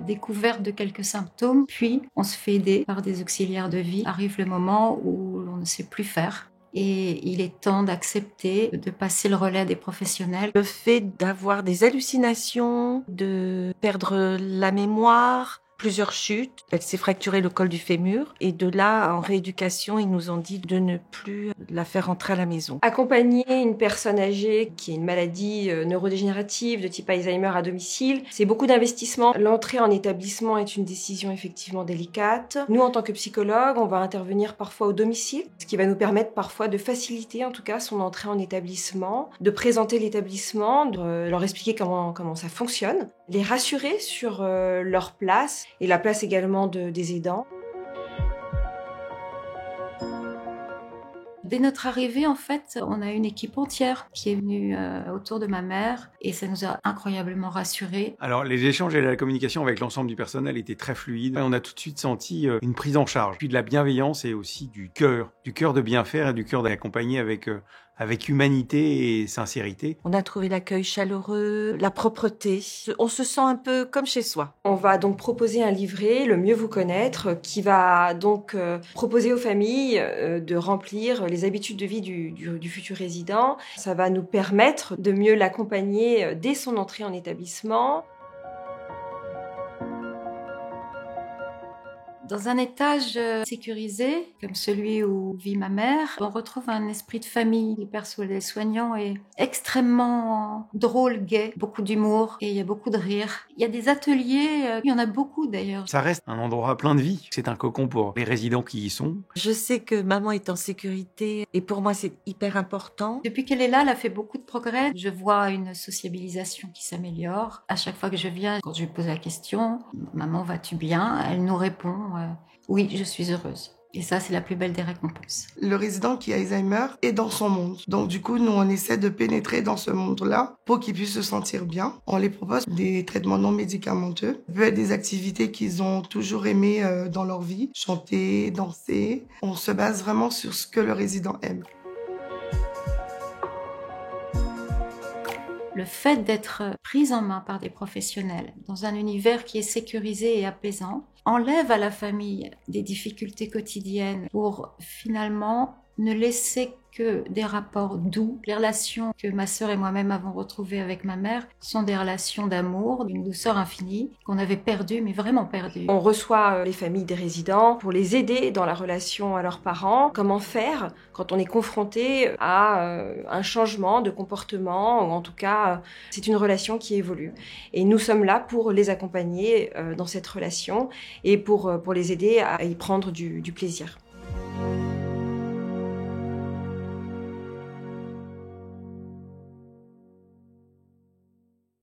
découverte de quelques symptômes, puis on se fait aider par des auxiliaires de vie. Arrive le moment où l'on ne sait plus faire. Et il est temps d'accepter de passer le relais des professionnels. Le fait d'avoir des hallucinations, de perdre la mémoire, plusieurs chutes. Elle s'est fracturé le col du fémur. Et de là, en rééducation, ils nous ont dit de ne plus la faire rentrer à la maison. Accompagner une personne âgée qui a une maladie neurodégénérative de type Alzheimer à domicile, c'est beaucoup d'investissement. L'entrée en établissement est une décision effectivement délicate. Nous, en tant que psychologues, on va intervenir parfois au domicile, ce qui va nous permettre parfois de faciliter en tout cas son entrée en établissement, de présenter l'établissement, de leur expliquer comment ça fonctionne, les rassurer sur leur place et la place également des aidants. Dès notre arrivée, en fait, on a une équipe entière qui est venue autour de ma mère et ça nous a incroyablement rassurés. Alors, les échanges et la communication avec l'ensemble du personnel étaient très fluides. On a tout de suite senti une prise en charge, puis de la bienveillance et aussi du cœur de bien faire et du cœur d'accompagner avec humanité et sincérité. On a trouvé l'accueil chaleureux, la propreté. On se sent un peu comme chez soi. On va donc proposer un livret, Le mieux vous connaître, qui va donc proposer aux familles de remplir les habitudes de vie du futur résident. Ça va nous permettre de mieux l'accompagner dès son entrée en établissement. Dans un étage sécurisé, comme celui où vit ma mère, on retrouve un esprit de famille. Le personnel soignant est extrêmement drôle, gai, beaucoup d'humour et il y a beaucoup de rire. Il y a des ateliers, il y en a beaucoup d'ailleurs. Ça reste un endroit plein de vie. C'est un cocon pour les résidents qui y sont. Je sais que maman est en sécurité et pour moi c'est hyper important. Depuis qu'elle est là, elle a fait beaucoup de progrès. Je vois une sociabilisation qui s'améliore. À chaque fois que je viens, quand je lui pose la question, « Maman, vas-tu bien ?» Elle nous répond « Oui, je suis heureuse ». Et ça, c'est la plus belle des récompenses. Le résident qui a Alzheimer est dans son monde. Donc du coup, nous, on essaie de pénétrer dans ce monde-là pour qu'il puisse se sentir bien. On les propose des traitements non médicamenteux. Ça peut être des activités qu'ils ont toujours aimées dans leur vie. Chanter, danser. On se base vraiment sur ce que le résident aime. Le fait d'être prise en main par des professionnels dans un univers qui est sécurisé et apaisant enlève à la famille des difficultés quotidiennes pour finalement ne laisser que des rapports doux. Les relations que ma sœur et moi-même avons retrouvées avec ma mère sont des relations d'amour, d'une douceur infinie qu'on avait perdues, mais vraiment perdues. On reçoit les familles des résidents pour les aider dans la relation à leurs parents. Comment faire quand on est confronté à un changement de comportement, ou en tout cas, c'est une relation qui évolue. Et nous sommes là pour les accompagner dans cette relation et pour les aider à y prendre du plaisir.